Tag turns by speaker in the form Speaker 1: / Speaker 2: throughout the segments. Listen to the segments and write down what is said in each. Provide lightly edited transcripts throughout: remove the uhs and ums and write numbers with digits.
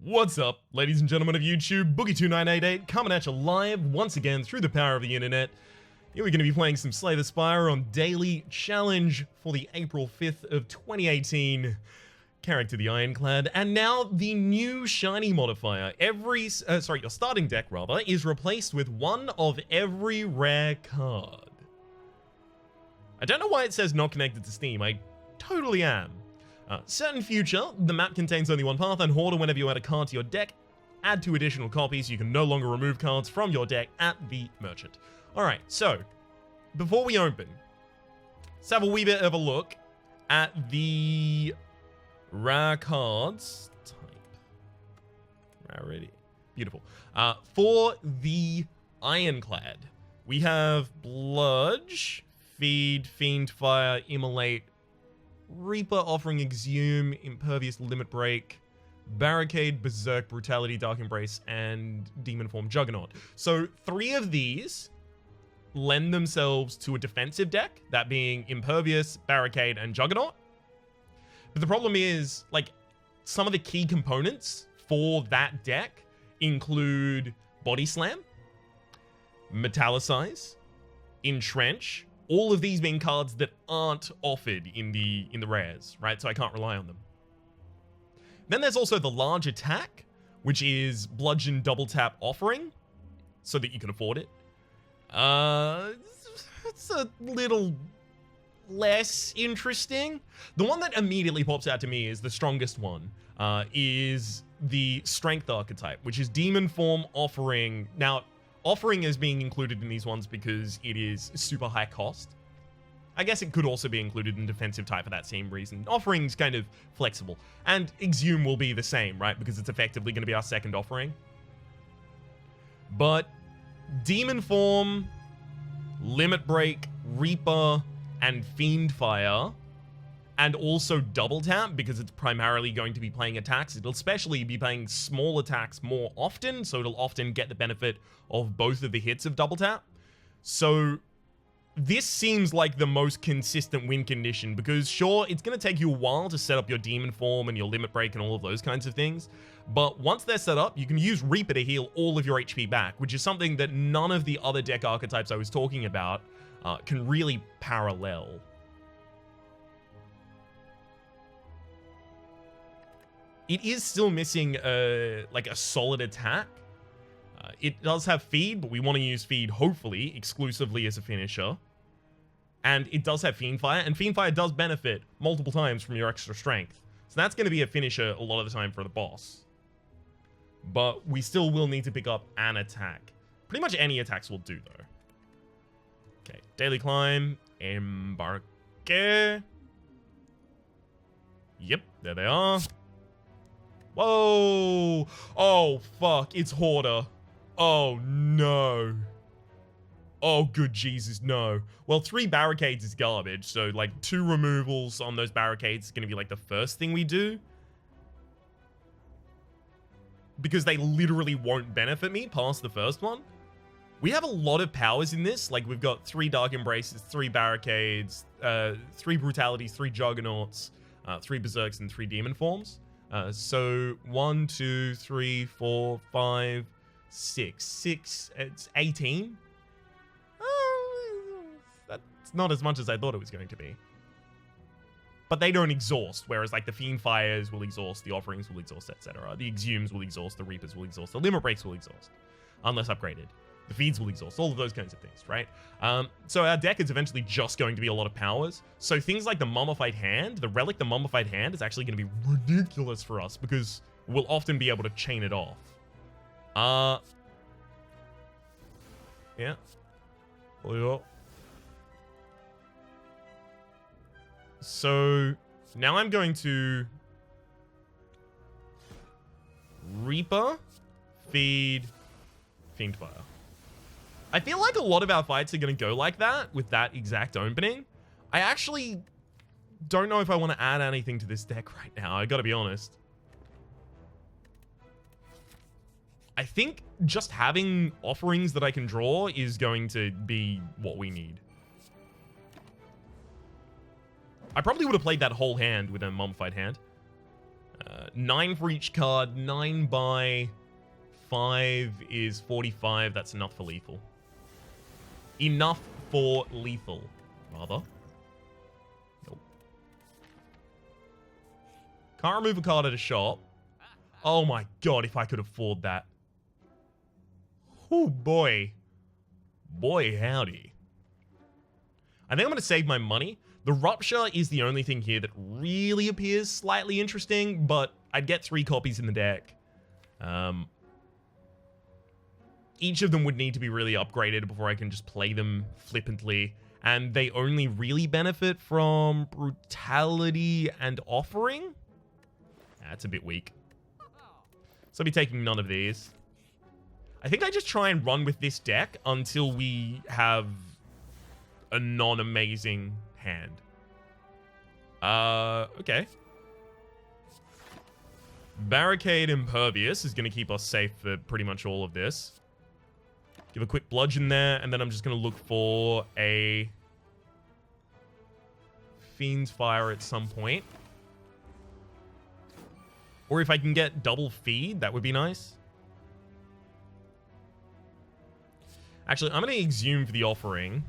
Speaker 1: What's up, ladies and gentlemen of YouTube? Boogie2988 coming at you live once again through the power of the internet. Here we're going to be playing some Slay the Spire on Daily Challenge for the April 5th of 2018. Character the Ironclad, and now the new shiny modifier. Your starting deck rather, is replaced with one of every rare card. I don't know why it says not connected to Steam. I totally am. Certain future, the map contains only one path, and Hoarder, whenever you add a card to your deck, add 2 additional copies. You can no longer remove cards from your deck at the merchant. Alright, so, before we open, let's have a wee bit of a look at the rare cards type. Rarity. Beautiful. For the Ironclad, we have Bludge, Feed, Fiend, Fire, Immolate, Reaper, offering Exhume, Impervious, Limit Break, Barricade, Berserk, Brutality, Dark Embrace, and Demon Form Juggernaut. So 3 of these lend themselves to a defensive deck, that being Impervious, Barricade, and Juggernaut. But the problem is, like, some of the key components for that deck include Body Slam, Metallicize, Entrench, all of these being cards that aren't offered in the rares, right? So I can't rely on them. Then there's also the large attack, which is Bludgeon Double Tap Offering, so that you can afford it. It's a little less interesting. The one that immediately pops out to me is the strongest one, is the Strength archetype, which is Demon Form Offering. Now, Offering is being included in these ones because it is super high cost. I guess it could also be included in defensive type for that same reason. Offering's kind of flexible. And Exhume will be the same, right? Because it's effectively going to be our second offering. But Demon Form, Limit Break, Reaper, and Fiend Fire, and also Double Tap, because it's primarily going to be playing attacks. It'll especially be playing small attacks more often, so it'll often get the benefit of both of the hits of Double Tap. So this seems like the most consistent win condition, because sure, it's going to take you a while to set up your Demon Form and your Limit Break and all of those kinds of things, but once they're set up, you can use Reaper to heal all of your HP back, which is something that none of the other deck archetypes I was talking about can really parallel. It is still missing like a solid attack. It does have Feed, but we want to use Feed, hopefully, exclusively as a finisher. And it does have Fiend Fire, and Fiend Fire does benefit multiple times from your extra strength. So that's going to be a finisher a lot of the time for the boss. But we still will need to pick up an attack. Pretty much any attacks will do, though. Okay, Daily Climb, Embarque. Yep, there they are. Whoa! Oh, fuck. It's Hoarder. Oh, no. Oh, good Jesus, no. Well, 3 barricades is garbage, so, like, 2 removals on those barricades is going to be, like, the first thing we do. Because they literally won't benefit me past the first one. We have a lot of powers in this. Like, we've got 3 Dark Embraces, 3 barricades, 3 Brutalities, 3 Juggernauts, 3 Berserks, and 3 Demon Forms. So 1, 2, 3, 4, 5, 6. It's 18. That's not as much as I thought it was going to be. But they don't exhaust, whereas like the Fiend Fires will exhaust, the Offerings will exhaust, etc. The Exhumes will exhaust, the Reapers will exhaust, the Limit Breaks will exhaust, unless upgraded. The Feeds will exhaust, all of those kinds of things, right? So our deck is eventually just going to be a lot of powers. So things like the Mummified Hand, the Relic, the Mummified Hand, is actually going to be ridiculous for us because we'll often be able to chain it off. Yeah. So now I'm going to Reaper, Feed, Fiend Fire. I feel like a lot of our fights are going to go like that, with that exact opening. I actually don't know if I want to add anything to this deck right now, I gotta be honest. I think just having offerings that I can draw is going to be what we need. I probably would have played that whole hand with a Mummified Hand. 9 for each card. 9 by 5 is 45. That's enough for lethal. Enough for lethal, rather. Nope. Can't remove a card at a shop. Oh my god, if I could afford that. Oh boy. Boy, howdy. I think I'm going to save my money. The Rupture is the only thing here that really appears slightly interesting, but I'd get 3 copies in the deck. Each of them would need to be really upgraded before I can just play them flippantly, and they only really benefit from Brutality and Offering? That's a bit weak. So I'll be taking none of these. I think I just try and run with this deck until we have a non-amazing hand. Okay. Barricade Impervious is going to keep us safe for pretty much all of this. Give a quick bludgeon there, and then I'm just going to look for a Fiend's Fire at some point. Or if I can get double feed, that would be nice. Actually, I'm going to exhume for the Offering.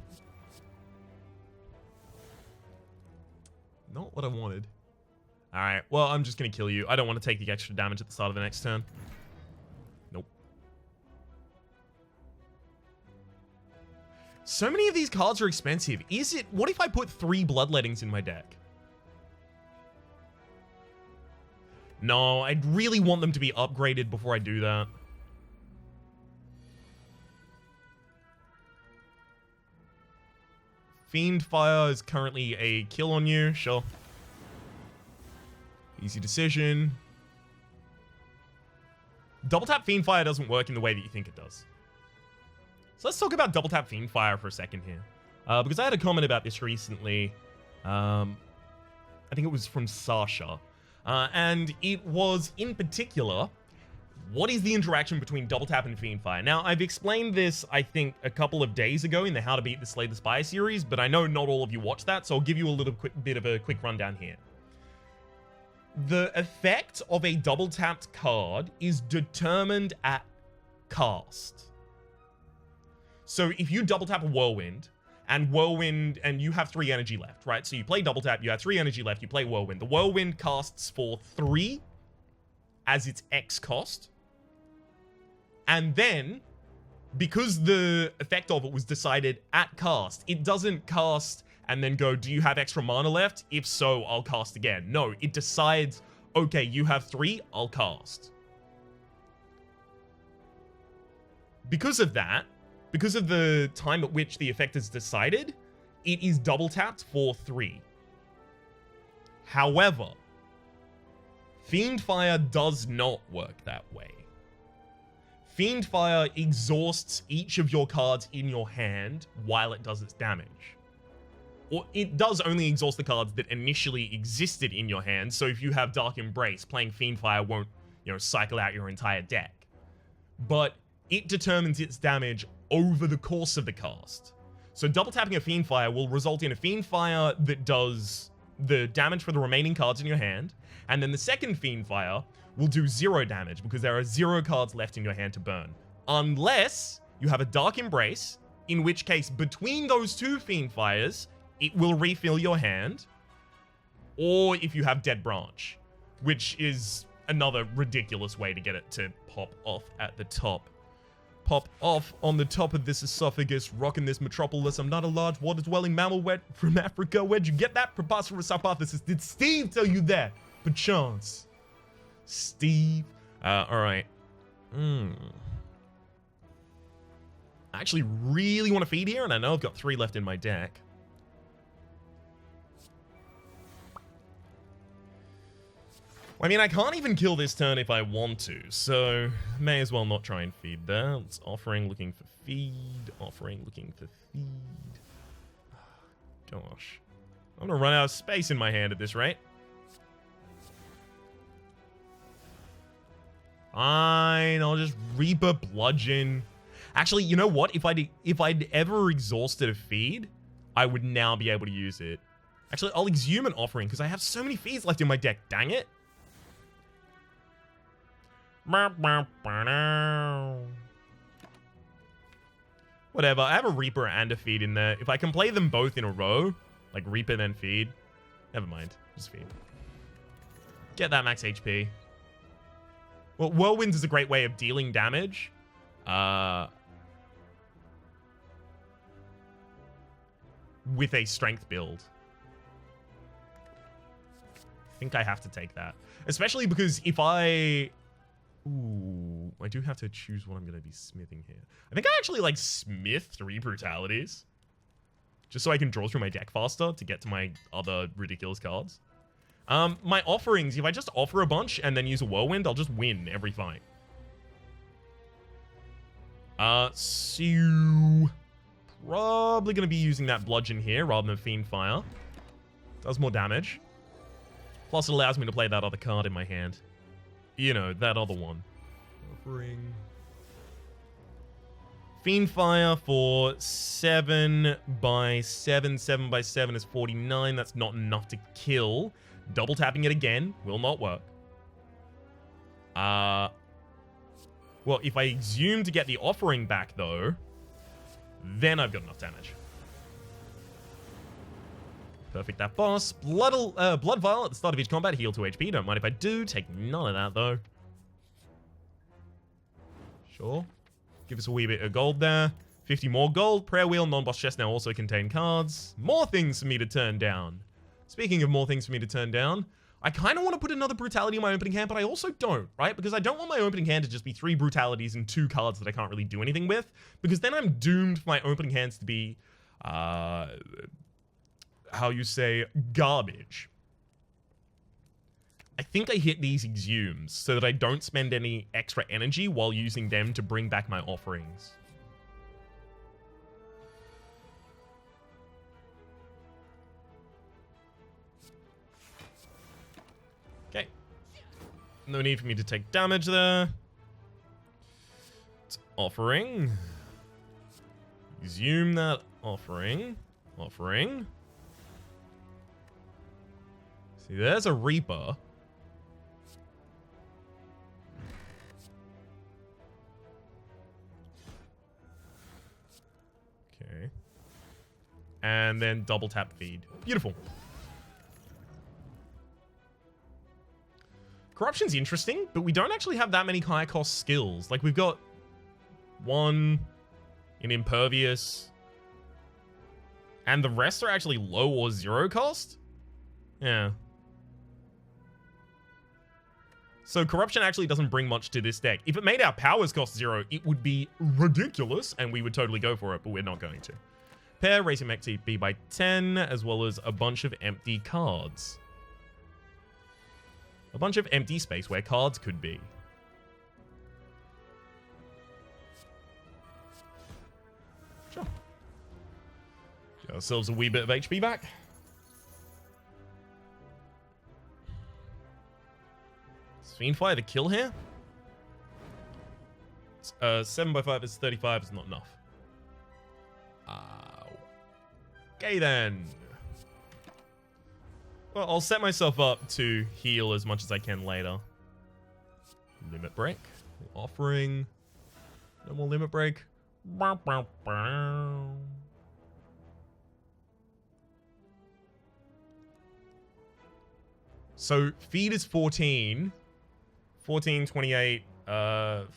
Speaker 1: Not what I wanted. Alright, well, I'm just going to kill you. I don't want to take the extra damage at the start of the next turn. Nope. So many of these cards are expensive. What if I put 3 Bloodlettings in my deck? No, I'd really want them to be upgraded before I do that. Fiend Fire is currently a kill on you, sure. Easy decision. Double tap Fiend Fire doesn't work in the way that you think it does. So let's talk about double tap Fiend Fire for a second here. Because I had a comment about this recently. I think it was from Sasha. And it was, in particular, what is the interaction between double tap and Fiend Fire? Now, I've explained this, I think, a couple of days ago in the How to Beat the Slay the Spire series, but I know not all of you watched that, so I'll give you a little bit of a quick rundown here. The effect of a double tapped card is determined at cast. So if you double tap a Whirlwind, and you have 3 energy left, right? So you play double tap, you have 3 energy left, you play Whirlwind. The Whirlwind casts for 3 as its X cost. And then, because the effect of it was decided at cast, it doesn't cast and then go, do you have extra mana left? If so, I'll cast again. No, it decides, okay, you have 3, I'll cast. Because of that, because of the time at which the effect is decided, it is double tapped for 3. However, Fiend Fire does not work that way. Fiend Fire exhausts each of your cards in your hand while it does its damage. Or it does only exhaust the cards that initially existed in your hand, so if you have Dark Embrace, playing Fiend Fire won't, cycle out your entire deck. But it determines its damage over the course of the cast. So double tapping a Fiend Fire will result in a Fiend Fire that does the damage for the remaining cards in your hand, and then the second Fiend Fire will do 0 damage because there are 0 cards left in your hand to burn. Unless you have a Dark Embrace, in which case between those 2 Fiend Fires, it will refill your hand, or if you have Dead Branch, which is another ridiculous way to get it to pop off at the top. Pop off on the top of this esophagus, rocking this metropolis. I'm not a large water-dwelling mammal from Africa. Where'd you get that preposterous hypothesis? Did Steve tell you that? Perchance. Steve. Alright. I actually really want to feed here, and I know I've got 3 left in my deck. I mean, I can't even kill this turn if I want to, so may as well not try and feed there. It's Offering, looking for feed. Offering, looking for feed. Gosh. I'm gonna run out of space in my hand at this rate. Fine, I'll just Reaper Bludgeon. Actually, you know what? If I'd ever exhausted a feed, I would now be able to use it. Actually, I'll exhume an Offering, because I have so many feeds left in my deck, dang it. Whatever, I have a Reaper and a Feed in there. If I can play them both in a row, like Reaper then Feed, never mind, just Feed. Get that max HP. Well, Whirlwinds is a great way of dealing damage. With a strength build. I think I have to take that. Especially because if I... Ooh, I do have to choose what I'm going to be smithing here. I think I actually like smith 3 brutalities. Just so I can draw through my deck faster to get to my other ridiculous cards. My offerings, if I just offer a bunch and then use a Whirlwind, I'll just win every fight. So... Probably going to be using that Bludgeon here rather than Fiend Fire. Does more damage. Plus it allows me to play that other card in my hand. You know, that other one. Offering. Fiend Fire for 7 by 7. 7 by 7 is 49. That's not enough to kill. Double tapping it again will not work. Well, if I exhume to get the offering back, though, then I've got enough damage. Perfect that boss. Blood Vial at the start of each combat. Heal 2 HP. Don't mind if I do. Take none of that, though. Sure. Give us a wee bit of gold there. 50 more gold. Prayer Wheel, non-boss chest now also contain cards. More things for me to turn down. Speaking of more things for me to turn down, I kind of want to put another Brutality in my opening hand, but I also don't, right? Because I don't want my opening hand to just be 3 Brutalities and 2 cards that I can't really do anything with, because then I'm doomed for my opening hands to be, how you say, garbage. I think I hit these exhumes so that I don't spend any extra energy while using them to bring back my offerings. Okay. No need for me to take damage there. It's offering. Exhume that offering. Offering. See, there's a Reaper. Okay. And then double tap feed. Beautiful. Corruption's interesting, but we don't actually have that many high cost skills. Like, we've got 1 in Impervious, and the rest are actually low or 0 cost? Yeah. So Corruption actually doesn't bring much to this deck. If it made our powers cost 0, it would be ridiculous, and we would totally go for it, but we're not going to. Pair, raising mech TP by 10, as well as a bunch of empty cards. A bunch of empty space where cards could be. Sure. Get ourselves a wee bit of HP back. Fiend Fire the kill here? 7 by 5 is 35 is not enough. Okay then. Well, I'll set myself up to heal as much as I can later. Limit Break. Offering. No more Limit Break. So, feed is 14. 14, 28,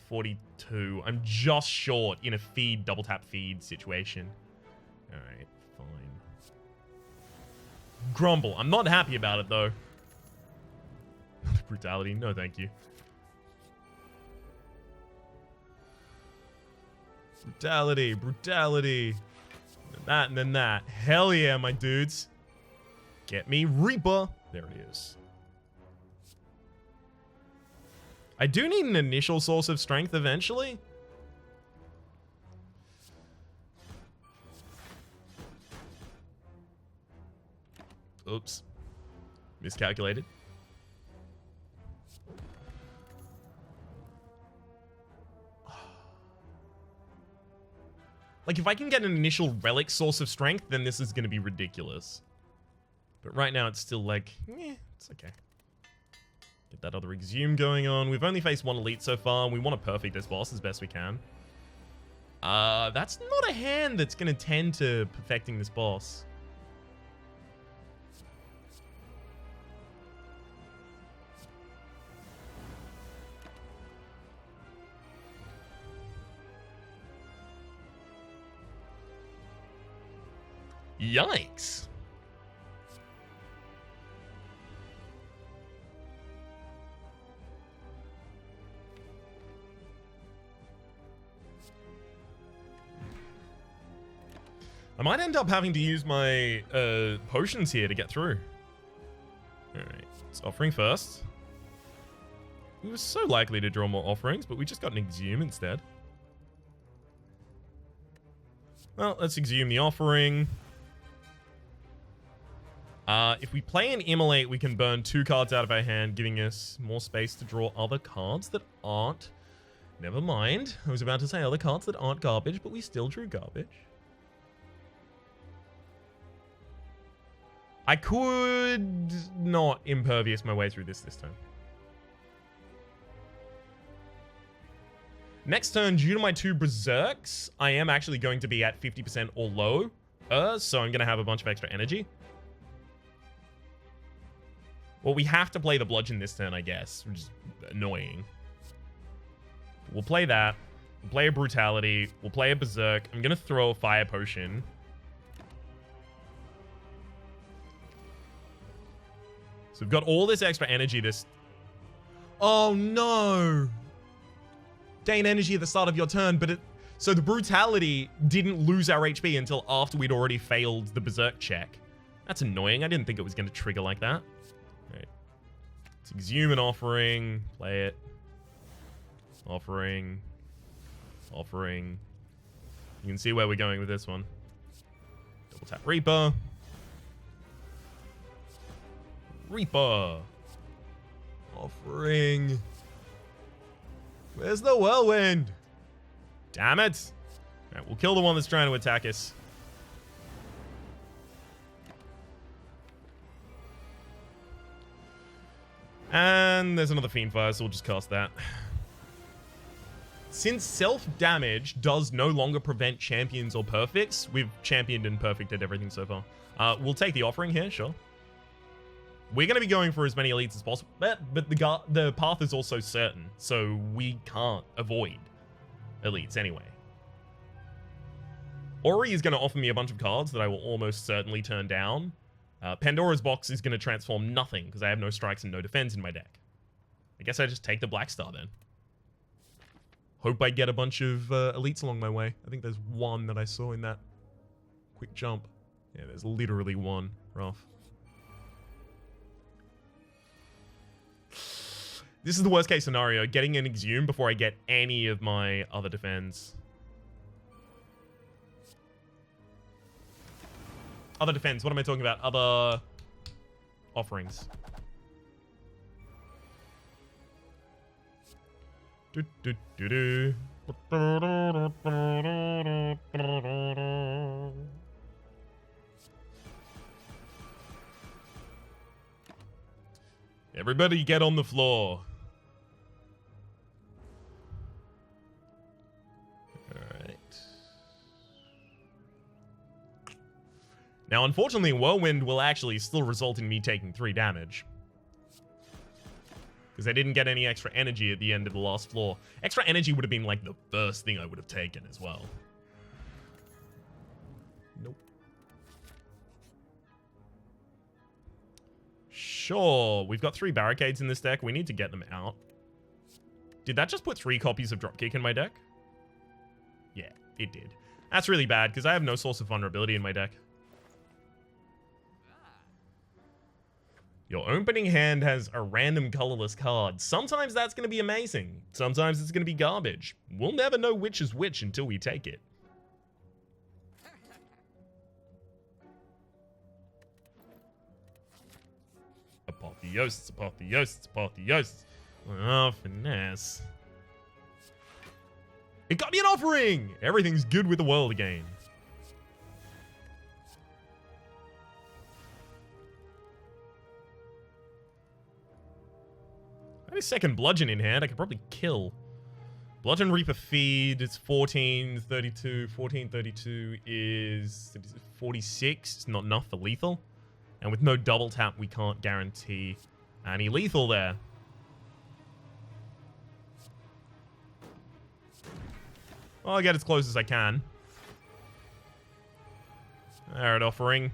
Speaker 1: 42. I'm just short in a feed, double tap feed situation. Alright, fine. Grumble. I'm not happy about it, though. Brutality. No, thank you. Brutality. Brutality. That and then that. Hell yeah, my dudes. Get me Reaper. There it is. I do need an initial source of strength eventually. Oops. Miscalculated. Like, if I can get an initial relic source of strength, then this is going to be ridiculous. But right now, it's still like, it's okay. Get that other Exhume going on. We've only faced one elite so far, and we want to perfect this boss as best we can. That's not a hand that's going to tend to perfecting this boss. Yikes. I might end up having to use my potions here to get through. Alright, it's offering first. We were so likely to draw more offerings, but we just got an Exhume instead. Well, let's Exhume the offering. If we play an Immolate, we can burn 2 cards out of our hand, giving us more space to draw other cards that aren't... Never mind. I was about to say other cards that aren't garbage, but we still drew garbage. I could not impervious my way through this time. Next turn, due to my 2 Berserks, I am actually going to be at 50% or low. So I'm going to have a bunch of extra energy. Well, we have to play the Bludgeon this turn, I guess, which is annoying. We'll play that. We'll play a Brutality. We'll play a Berserk. I'm going to throw a Fire Potion. So we've got all this extra energy this... Oh, no! Gain energy at the start of your turn, but it... So the Brutality didn't lose our HP until after we'd already failed the Berserk check. That's annoying. I didn't think it was going to trigger like that. Alright. Let's Exhume an offering. Play it. Offering. Offering. You can see where we're going with this one. Double tap Reaper. Reaper. Offering. Where's the Whirlwind? Damn it. Alright, we'll kill the one that's trying to attack us. And there's another Fiend Fire, so we'll just cast that. Since self-damage does no longer prevent champions or perfects, we've championed and perfected everything so far. We'll take the offering here, sure. We're going to be going for as many elites as possible, but the path is also certain, so we can't avoid elites anyway. Ori is going to offer me a bunch of cards that I will almost certainly turn down. Pandora's Box is going to transform nothing because I have no strikes and no defense in my deck. I guess I just take the Black Star then. Hope I get a bunch of elites along my way. I think there's one that I saw in that quick jump. Yeah, there's literally one. Rough. This is the worst case scenario, getting an Exhume before I get any of my other defense. Other defense, what am I talking about? Other offerings. Do, do, do, do. Everybody get on the floor. Alright. Now, unfortunately, Whirlwind will actually still result in me taking 3 damage. Because I didn't get any extra energy at the end of the last floor. Extra energy would have been like the first thing I would have taken as well. Nope. Sure, we've got 3 barricades in this deck. We need to get them out. Did that just put 3 copies of Dropkick in my deck? Yeah, it did. That's really bad, because I have no source of vulnerability in my deck. Your opening hand has a random colorless card. Sometimes that's going to be amazing. Sometimes it's going to be garbage. We'll never know which is which until we take it. Apotheosis, apotheosis, apotheosis. Oh, finesse. It got me an offering! Everything's good with the world again. I have a second Bludgeon in hand. I could probably kill. Bludgeon Reaper Feed, it's 14, 32. 14, 32 is 46. It's not enough for lethal. And with no double tap, we can't guarantee any lethal there. Well, I'll get as close as I can. Alright, Offering.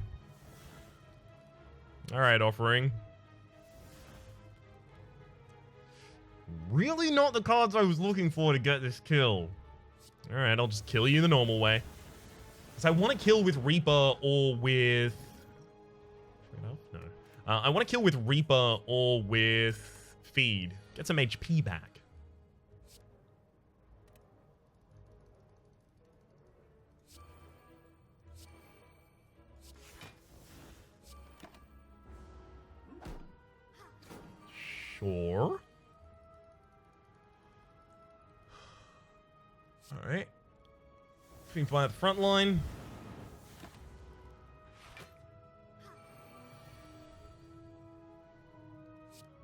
Speaker 1: Alright, Offering. Really not the cards I was looking for to get this kill. Alright, I'll just kill you the normal way. Because I want to kill with Reaper or with... No. I want to kill with Reaper or with Feed. Get some HP back. Sure. Alright. Fiend Fire at the front line.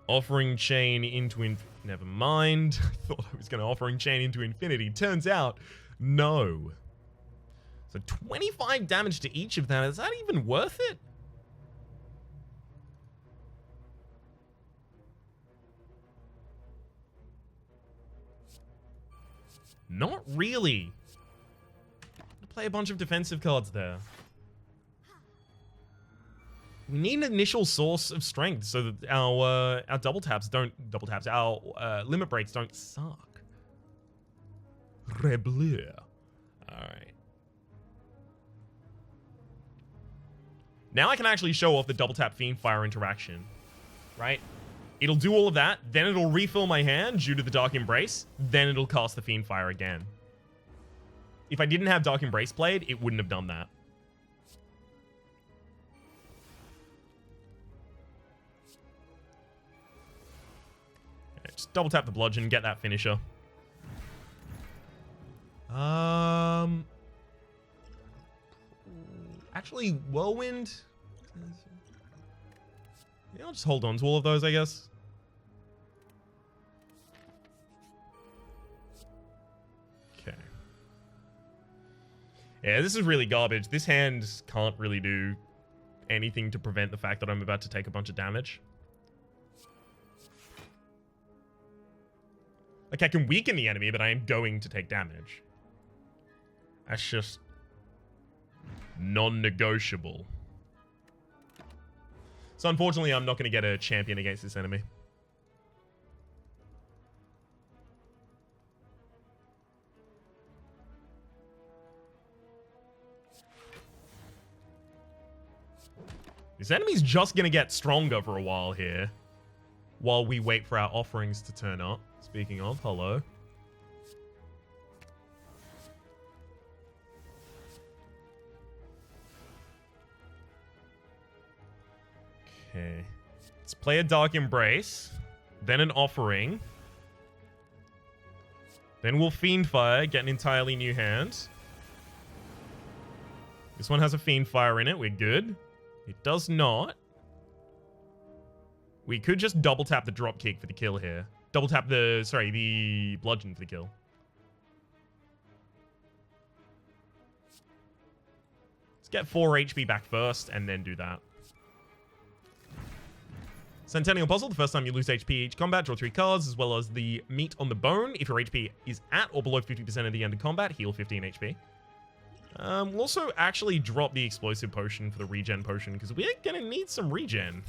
Speaker 1: Offering Chain into never mind. I thought I was going to Offering Chain into infinity. Turns out, no. So 25 damage to each of them. Is that even worth it? Not really. Play a bunch of defensive cards there. We need an initial source of strength so that our limit breaks don't suck. Rebleu. Alright. Now I can actually show off the double tap Fiend Fire interaction. Right? It'll do all of that, then it'll refill my hand due to the Dark Embrace, then it'll cast the Fiend Fire again. If I didn't have Dark Embrace played, it wouldn't have done that. Okay, just double tap the Bludgeon, get that finisher. Actually, Whirlwind? Yeah, I'll just hold on to all of those, I guess. Okay. Yeah, this is really garbage. This hand can't really do anything to prevent the fact that I'm about to take a bunch of damage. Like, I can weaken the enemy, but I am going to take damage. That's just non-negotiable. So unfortunately, I'm not going to get a champion against this enemy. This enemy's just going to get stronger for a while here. While we wait for our offerings to turn up. Speaking of, hello. Okay. Let's play a Dark Embrace. Then an Offering. Then we'll Fiend Fire, get an entirely new hand. This one has a Fiend Fire in it, we're good. It does not. We could just double tap the drop kick for the kill here. Double tap the Bludgeon for the kill. Let's get 4 HP back first and then do that. Centennial Puzzle, the first time you lose HP each combat, draw 3 cards, as well as the Meat on the Bone. If your HP is at or below 50% at the end of combat, heal 15 HP. We'll also actually drop the Explosive Potion for the Regen Potion, because we're going to need some regen.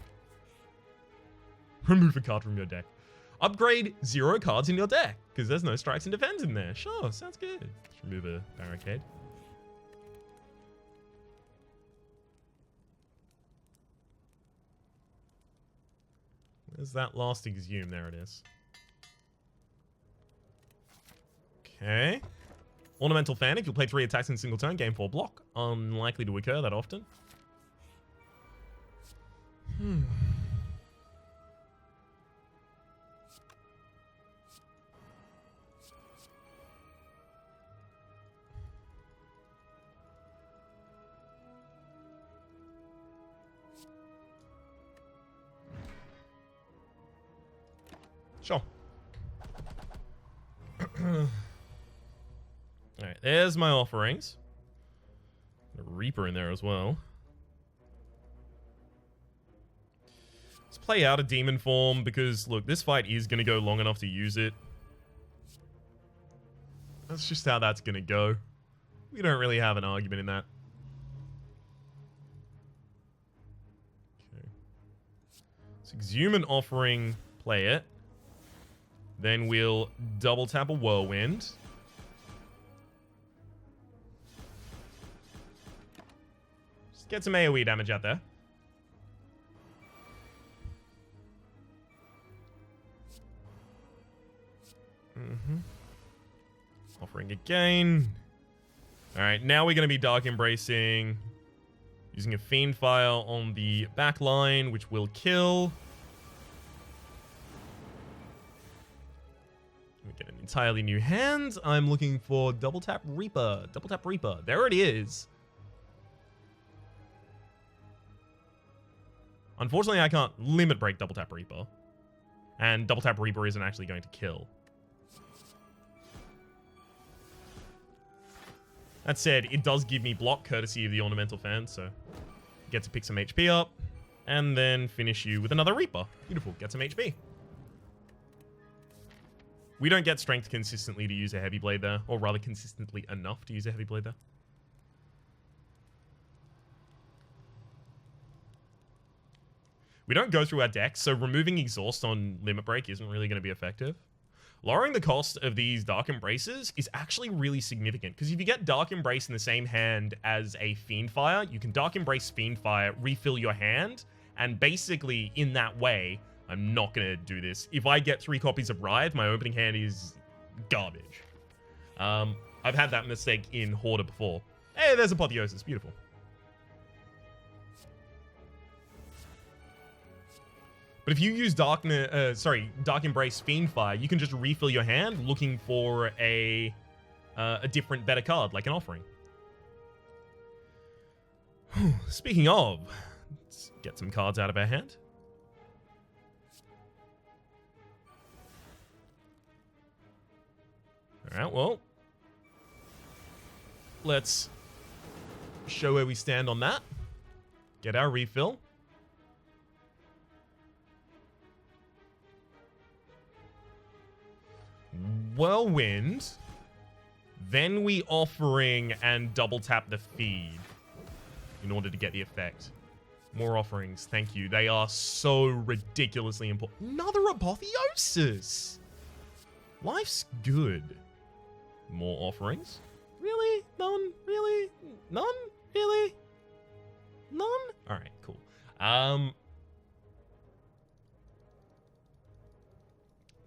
Speaker 1: Remove a card from your deck. Upgrade 0 cards in your deck, because there's no Strikes and Defends in there. Sure, sounds good. Let's remove a Barricade. Where's that last Exhume? There it is. Okay. Ornamental Fan. If you'll play 3 attacks in a single turn, gain 4 block. Unlikely to occur that often. Sure. Alright, there's my offerings. A Reaper in there as well. Let's play out a demon form because, look, this fight is going to go long enough to use it. That's just how that's going to go. We don't really have an argument in that. Okay. So exhume an offering, play it. Then we'll double tap a whirlwind. Just get some AoE damage out there. Offering again. Alright, now we're going to be Dark Embracing. Using a Fiend Fire on the back line, which will kill. We get an entirely new hand. I'm looking for Double Tap Reaper. Double Tap Reaper. There it is. Unfortunately, I can't limit break Double Tap Reaper. And Double Tap Reaper isn't actually going to kill. That said, it does give me block courtesy of the Ornamental Fan, so get to pick some HP up, and then finish you with another Reaper. Beautiful, get some HP. We don't get strength consistently to use a Heavy Blade there, or rather consistently enough to use a Heavy Blade there. We don't go through our decks, so removing Exhaust on Limit Break isn't really going to be effective. Lowering the cost of these Dark Embraces is actually really significant, because if you get Dark Embrace in the same hand as a Fiend Fire, you can Dark Embrace Fiend Fire, refill your hand, and basically, in that way, I'm not going to do this. If I get 3 copies of Writhe, my opening hand is garbage. I've had that mistake in Hoarder before. Hey, there's Apotheosis. Beautiful. But if you use Dark Embrace Fiend Fire, you can just refill your hand looking for a different, better card, like an offering. Speaking of, let's get some cards out of our hand. Alright, well, let's show where we stand on that. Get our refill. Whirlwind, then we offering and double tap the feed in order to get the effect. More offerings, thank you. They are so ridiculously important. Another Apotheosis! Life's good. More offerings? Really? None? Really? None? Really? None? Alright, cool.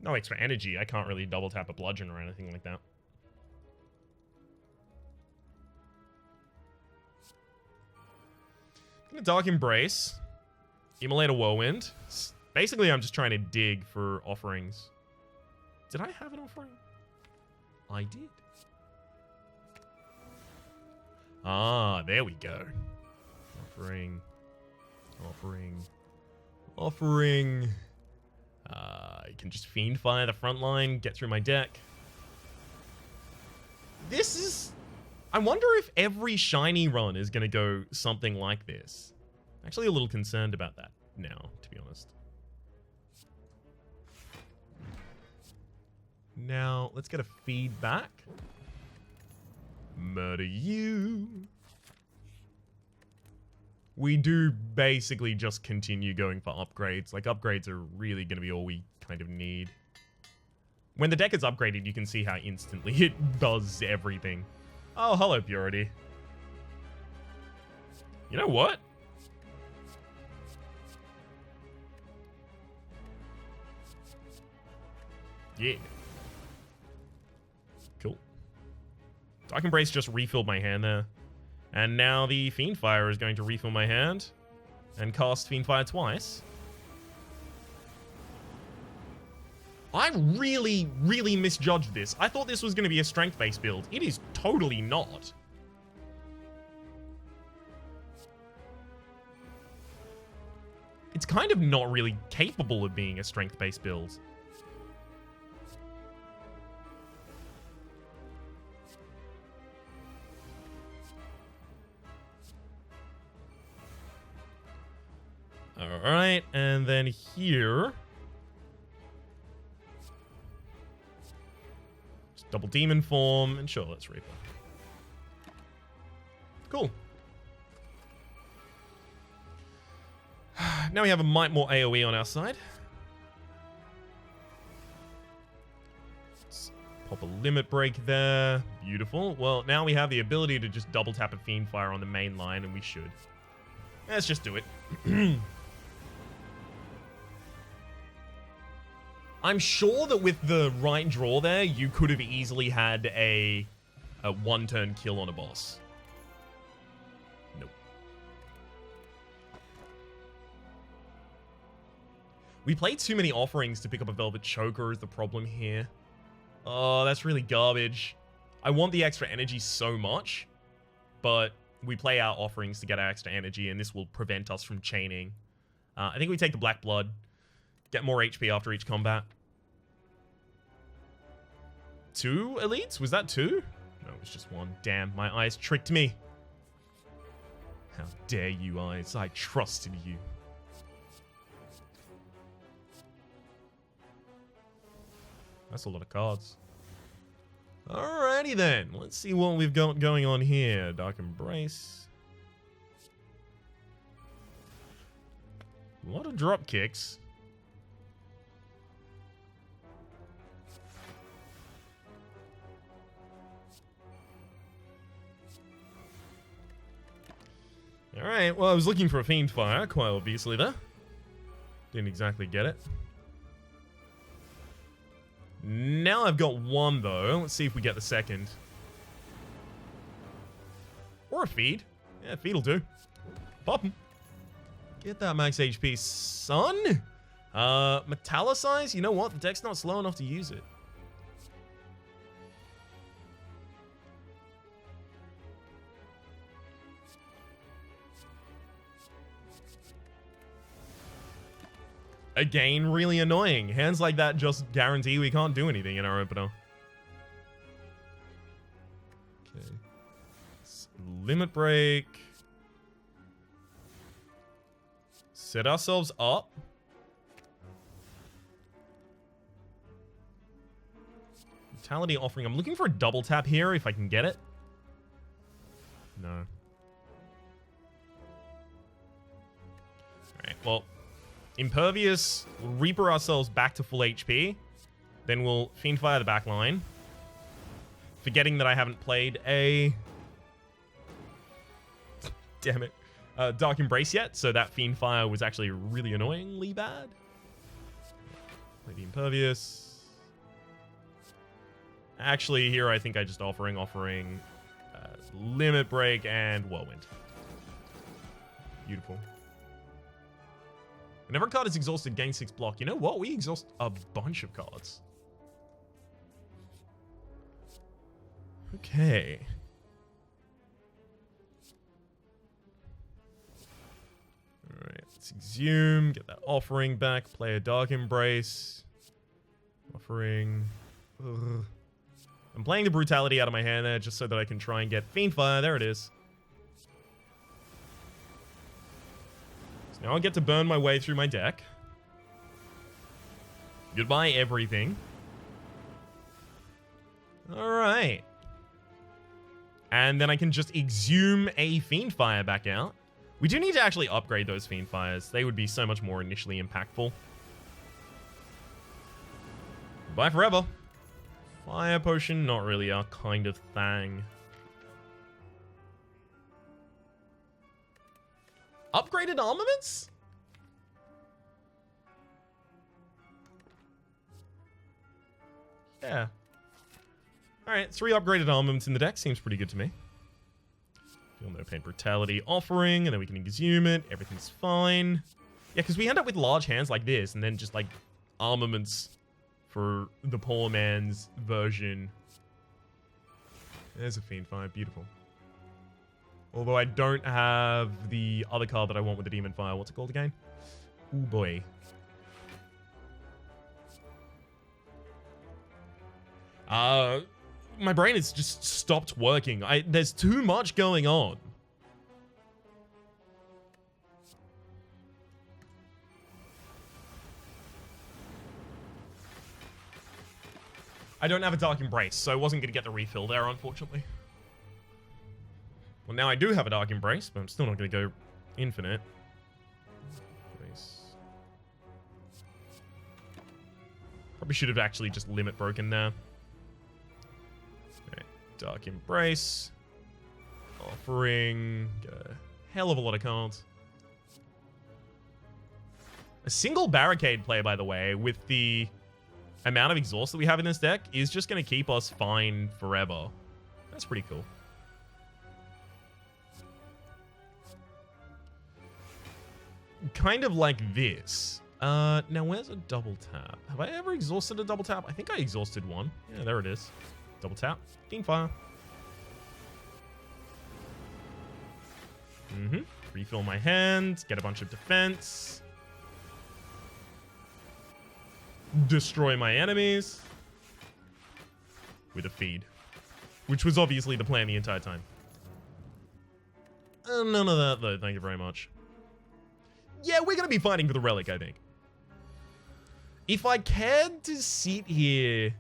Speaker 1: No extra energy. I can't really double tap a bludgeon or anything like that. I'm gonna Dark Embrace. Immolate a Whirlwind. Basically, I'm just trying to dig for offerings. Did I have an offering? I did. Ah, there we go. Offering. Offering. Offering. I can just Fiend Fire the front line, get through my deck. This is... I wonder if every shiny run is going to go something like this. I'm actually a little concerned about that now, to be honest. Now, let's get a feedback. Murder you. We do basically just continue going for upgrades. Like, upgrades are really going to be all we kind of need. When the deck is upgraded, you can see how instantly it does everything. Oh, hello, Purity. You know what? Yeah. Cool. Dark Embrace just refilled my hand there. And now the Fiend Fire is going to refill my hand and cast Fiend Fire twice. I really, really misjudged this. I thought this was going to be a strength-based build. It is totally not. It's kind of not really capable of being a strength-based build. Alright, and then here... just double demon form, and sure, let's Reaper. Cool. Now we have a mite more AoE on our side. Let's pop a limit break there. Beautiful. Well, now we have the ability to just double tap a Fiendfire on the main line, and we should. Let's just do it. I'm sure that with the right draw there, you could have easily had a one-turn kill on a boss. Nope. We played too many offerings to pick up a Velvet Choker is the problem here. Oh, that's really garbage. I want the extra energy so much, but we play our offerings to get our extra energy, and this will prevent us from chaining. I think we take the Black Blood, get more HP after each combat. 2 elites? Was that 2? No, it was just 1. Damn, my eyes tricked me. How dare you, eyes. I trusted you. That's a lot of cards. Alrighty then. Let's see what we've got going on here. Dark Embrace. A lot of drop kicks. Alright, well I was looking for a Fiendfire, quite obviously there. Didn't exactly get it. Now I've got 1 though. Let's see if we get the second. Or a feed. Yeah, feed will do. Pop him. Get that max HP, son. Metallicize? You know what? The deck's not slow enough to use it. Again, really annoying. Hands like that just guarantee we can't do anything in our opener. Okay. Limit break. Set ourselves up. Brutality offering. I'm looking for a double tap here if I can get it. No. Alright, well. Impervious, we'll Reaper ourselves back to full HP. Then we'll Fiendfire the back line. Forgetting that I haven't played a... damn it. Dark Embrace yet, so that Fiendfire was actually really annoyingly bad. Play the Impervious. Actually, here I think I just offering Limit Break and Whirlwind. Beautiful. Whenever a card is exhausted, gain 6 block. You know what? We exhaust a bunch of cards. Okay. Alright, let's exhume. Get that offering back. Play a Dark Embrace. Offering. Ugh. I'm playing the Brutality out of my hand there just so that I can try and get Fiendfire. There it is. Now I'll get to burn my way through my deck. Goodbye, everything. Alright. And then I can just exhume a Fiendfire back out. We do need to actually upgrade those Fiendfires. They would be so much more initially impactful. Goodbye forever. Fire Potion, not really our kind of thing. Upgraded armaments? Yeah. Alright, 3 upgraded armaments in the deck. Seems pretty good to me. Feel no pain, Brutality offering, and then we can exhume it. Everything's fine. Yeah, because we end up with large hands like this, and then just like armaments for the poor man's version. There's a Fiendfire. Beautiful. Although I don't have the other card that I want with the Demon Fire. What's it called again? Ooh, boy. My brain has just stopped working. There's too much going on. I don't have a Dark Embrace, so I wasn't going to get the refill there, unfortunately. Well, now I do have a Dark Embrace, but I'm still not going to go infinite. Nice. Probably should have actually just limit broken there. Okay, Dark Embrace. Offering. Get a hell of a lot of cards. A single barricade play, by the way, with the amount of exhaust that we have in this deck is just going to keep us fine forever. That's pretty cool. Kind of like this. Now where's a double tap? Have I ever exhausted a double tap? I think I exhausted one. Yeah, there it is. Double tap. Team fire. Refill my hand. Get a bunch of defense. Destroy my enemies. With a feed. Which was obviously the plan the entire time. None of that, though. Thank you very much. Yeah, we're going to be fighting for the relic, I think. If I cared to sit here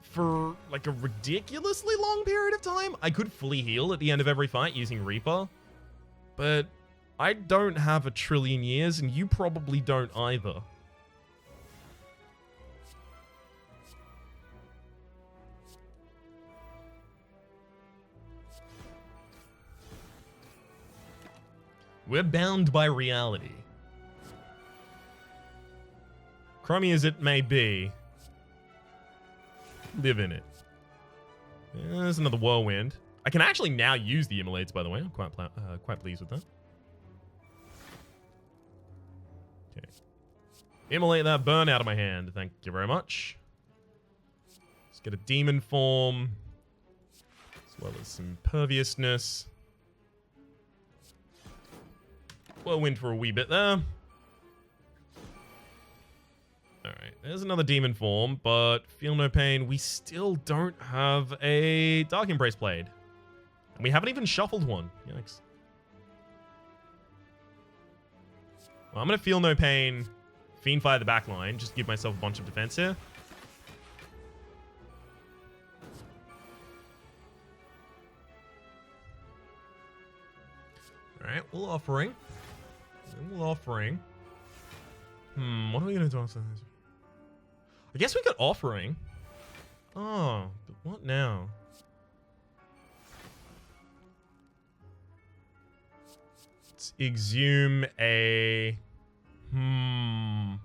Speaker 1: for, like, a ridiculously long period of time, I could fully heal at the end of every fight using Reaper. But I don't have a trillion years, and you probably don't either. We're bound by reality. Crummy as it may be, live in it. There's another whirlwind. I can actually now use the immolates, by the way. I'm quite pleased with that. Okay. Immolate that burn out of my hand. Thank you very much. Let's get a demon form, as well as some perviousness. Whirlwind for a wee bit there. Alright, there's another demon form, but feel no pain. We still don't have a Dark Embrace Blade. And we haven't even shuffled one. Yikes. Well, I'm going to feel no pain, Fiend Fire the back line, just give myself a bunch of defense here. Alright, we'll offering. Offering. What are we gonna do after this? I guess we got offering. Oh, but what now? Let's exhume a... Ooh,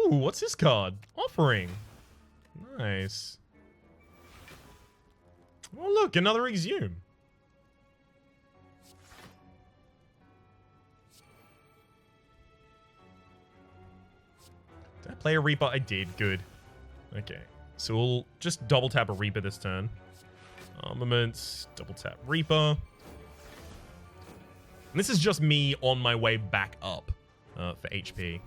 Speaker 1: what's this card? Offering. Nice. Oh, look, another exhume. Did I play a Reaper? I did. Good. Okay. So we'll just double tap a Reaper this turn. Armaments. Double tap Reaper. And this is just me on my way back up for HP.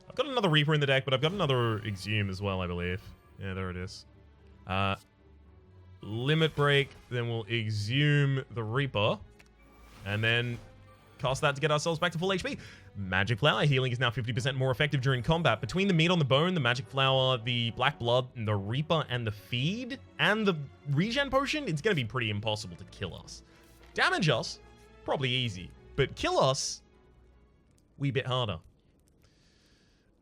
Speaker 1: I've got another Reaper in the deck, but I've got another Exhume as well, I believe. Yeah, there it is. Limit Break. Then we'll Exhume the Reaper. And then cast that to get ourselves back to full HP. Magic Flower. Healing is now 50% more effective during combat. Between the Meat on the Bone, the Magic Flower, the Black Blood, and the Reaper, and the Feed, and the Regen Potion, it's going to be pretty impossible to kill us. Damage us, probably easy. But kill us, wee bit harder.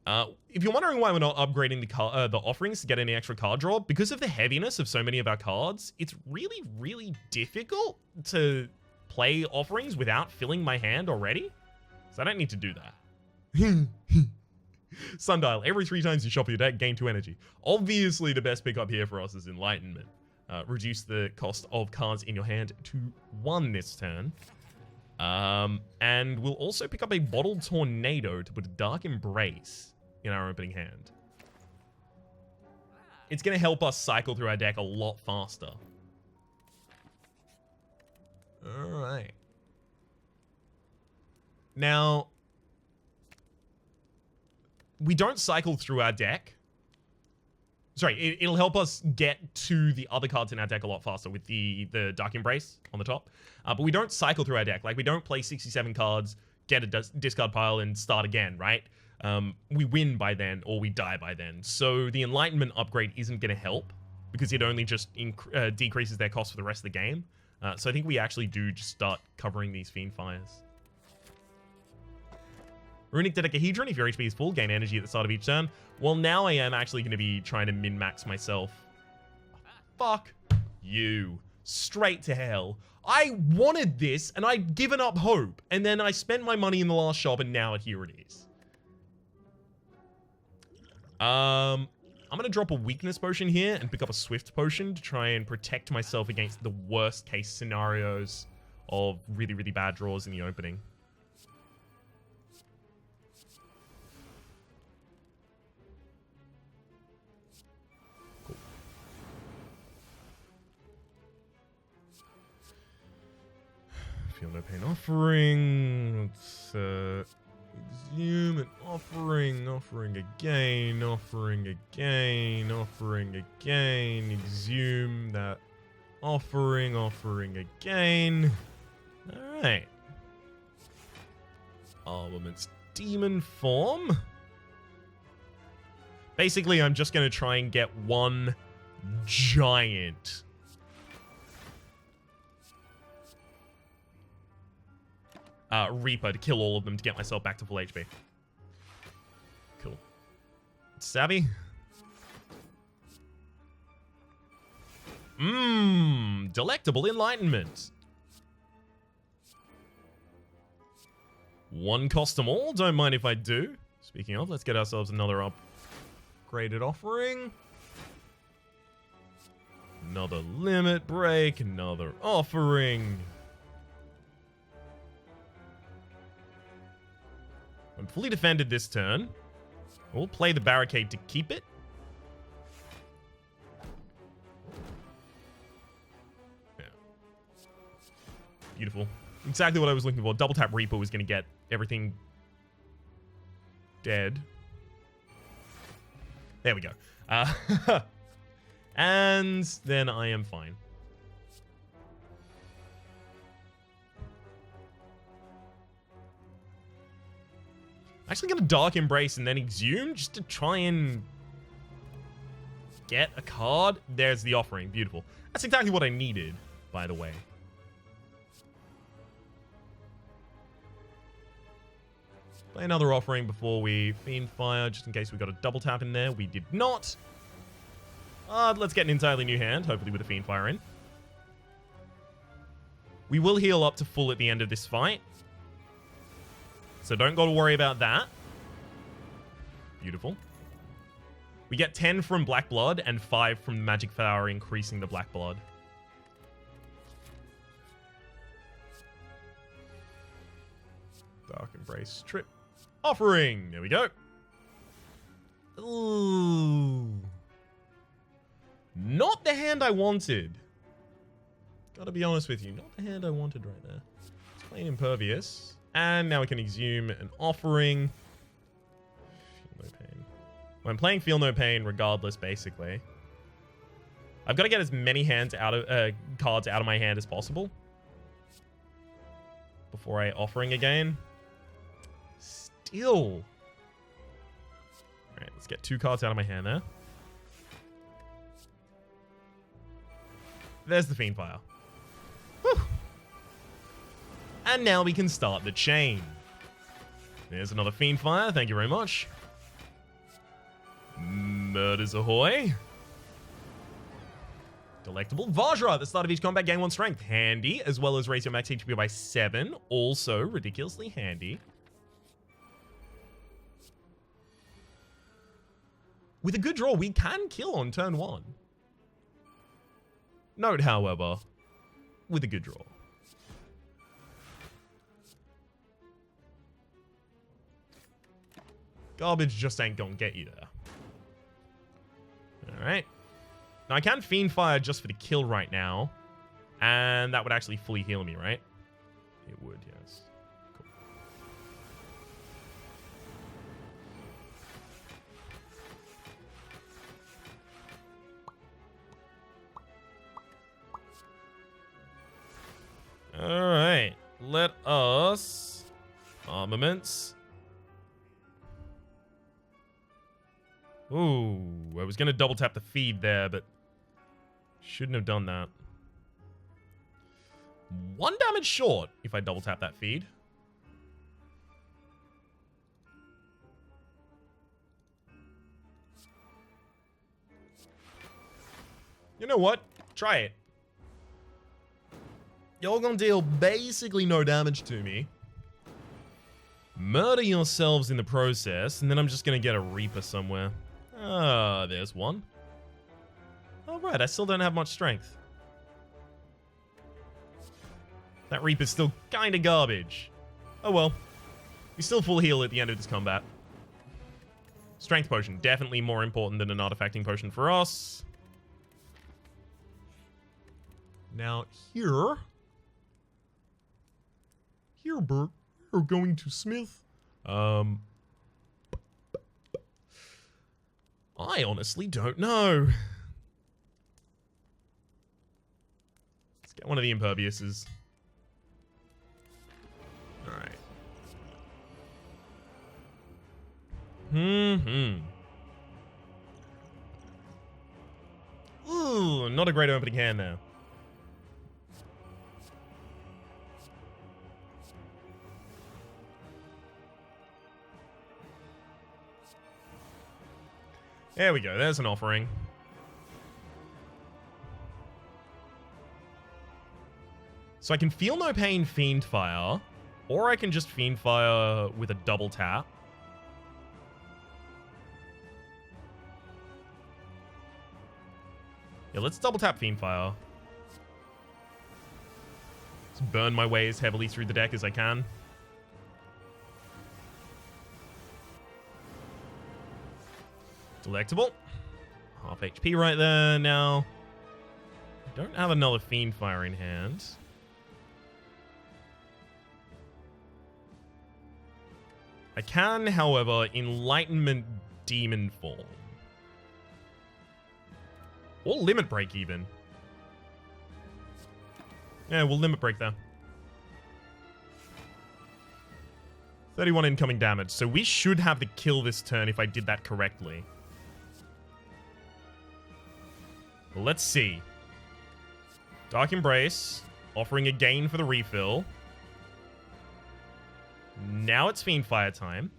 Speaker 1: If you're wondering why we're not upgrading the offerings to get any extra card draw, because of the heaviness of so many of our cards, it's really, really difficult to play offerings without filling my hand already. So I don't need to do that. Sundial. Every 3 times you shuffle your deck, gain 2 energy. Obviously, the best pickup here for us is Enlightenment. Reduce the cost of cards in your hand to 1 this turn. And we'll also pick up a Bottled Tornado to put a Dark Embrace in our opening hand. It's going to help us cycle through our deck a lot faster. Alright. Now, we don't cycle through our deck. Sorry, it'll help us get to the other cards in our deck a lot faster with the Dark Embrace on the top. But we don't cycle through our deck. Like, we don't play 67 cards, get a discard pile, and start again, right? we win by then or we die by then. So the Enlightenment upgrade isn't going to help because it only just decreases their cost for the rest of the game. So I think we actually do just start covering these Fiend Fires. Runic Dodecahedron, if your HP is full, gain energy at the start of each turn. Well, now I am actually going to be trying to min-max myself. Fuck you. Straight to hell. I wanted this, and I'd given up hope. And then I spent my money in the last shop, and now here it is. I'm going to drop a weakness potion here and pick up a swift potion to try and protect myself against the worst case scenarios of really, really bad draws in the opening. Cool. Feel no pain offering. Let's exhume an offering again, offering again, exhume that offering again. Alright. Armament's demon form. Basically, I'm just going to try and get one giant Reaper to kill all of them to get myself back to full HP. Cool. Savvy. Delectable Enlightenment. One cost them all. Don't mind if I do. Speaking of, let's get ourselves another upgraded offering. Another limit break. Another offering. I'm fully defended this turn. We'll play the barricade to keep it. Yeah. Beautiful. Exactly what I was looking for. Double tap Reaper was going to get everything dead. There we go. And then I am fine. Actually gonna Dark Embrace and then Exhume just to try and get a card. There's the offering. Beautiful. That's exactly what I needed, by the way. Play another offering before we Fiend Fire, just in case we got a double tap in there. We did not. Let's get an entirely new hand, hopefully with a Fiend Fire in. We will heal up to full at the end of this fight. So don't got to worry about that. Beautiful. We get 10 from Black Blood and 5 from the Magic Flower, increasing the Black Blood. Dark Embrace Trip. Offering! There we go. Ooh. Not the hand I wanted. Gotta be honest with you. Not the hand I wanted right there. It's plain Impervious. And now we can exhume an offering. Feel no pain. Well, I'm playing Feel No Pain regardless, basically. I've got to get as many cards out of my hand as possible before I offering again. Still. Alright, let's get 2 cards out of my hand there. There's the Fiend Fire. Whew. And now we can start the chain. There's another Fiend Fire. Thank you very much. Murders ahoy. Delectable Vajra. At the start of each combat, gain 1 strength. Handy, as well as raise your max HP by 7. Also ridiculously handy. With a good draw, we can kill on turn 1. Note, however, with a good draw. Garbage just ain't gonna get you there. Alright. Now I can Fiend Fire just for the kill right now. And that would actually fully heal me, right? It would, yes. Cool. Alright. Let us... Armaments... Ooh, I was going to double tap the feed there, but shouldn't have done that. 1 damage short if I double tap that feed. You know what? Try it. You're gonna deal basically no damage to me. Murder yourselves in the process, and then I'm just gonna get a Reaper somewhere. Ah, there's one. Alright, I still don't have much strength. That Reaper's still kinda garbage. Oh well. We still full heal at the end of this combat. Strength potion, definitely more important than an artifacting potion for us. Now, here, Bert, we're going to Smith. I honestly don't know. Let's get one of the imperviouses. Alright. Ooh, not a great opening hand there. There we go, there's an offering. So I can feel no pain Fiend Fire, or I can just Fiend Fire with a double tap. Yeah, let's double tap Fiend Fire. Just burn my way as heavily through the deck as I can. Delectable. Half HP right there now. I don't have another Fiend Fire in hand. I can, however, Enlightenment Demon Form. Or Limit Break, even. Yeah, we'll Limit Break there. 31 incoming damage, so we should have the kill this turn if I did that correctly. Well, let's see. Dark Embrace, offering a gain for the refill. Now it's Fiend Fire time.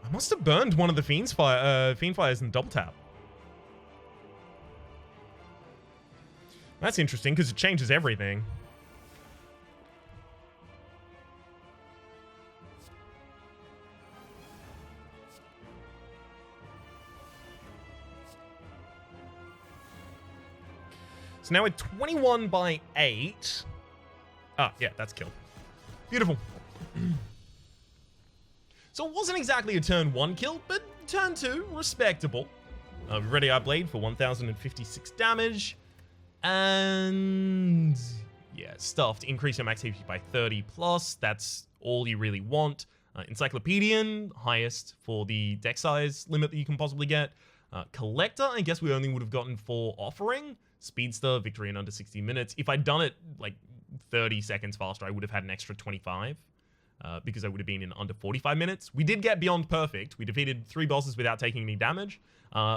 Speaker 1: I must have burned one of the Fiend Fires in double tap. That's interesting because it changes everything. So now we're 21 by 8. Ah, yeah, that's killed. Beautiful. So it wasn't exactly a turn 1 kill, but turn 2, respectable. Ready our blade for 1056 damage. And yeah, stuffed. Increase your max HP by 30 plus. That's all you really want. Encyclopedian, highest for the deck size limit that you can possibly get. Collector, I guess we only would have gotten for offering. Speedster, victory in under 60 minutes. If I'd done it like 30 seconds faster, I would have had an extra 25. Because I would have been in under 45 minutes. We did get beyond perfect. We defeated 3 bosses without taking any damage.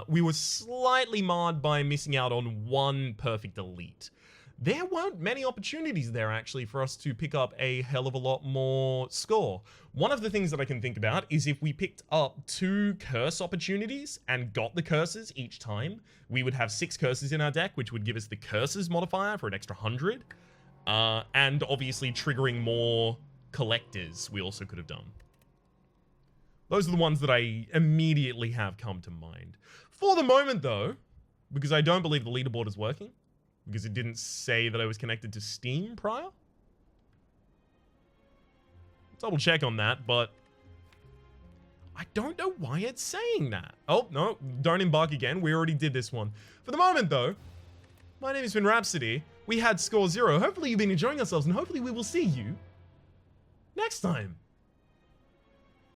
Speaker 1: We were slightly marred by missing out on 1 perfect elite. There weren't many opportunities there, actually, for us to pick up a hell of a lot more score. One of the things that I can think about is if we picked up 2 curse opportunities and got the curses each time, we would have 6 curses in our deck, which would give us the curses modifier for an extra 100. And obviously triggering more collectors we also could have done. Those are the ones that I immediately have come to mind. For the moment, though, because I don't believe the leaderboard is working, because it didn't say that I was connected to Steam prior. Double check on that, but I don't know why it's saying that. Oh, no, don't embark again. We already did this one. For the moment, though, my name has been Rhapsody. We had score 0. Hopefully you've been enjoying yourselves, and hopefully we will see you next time.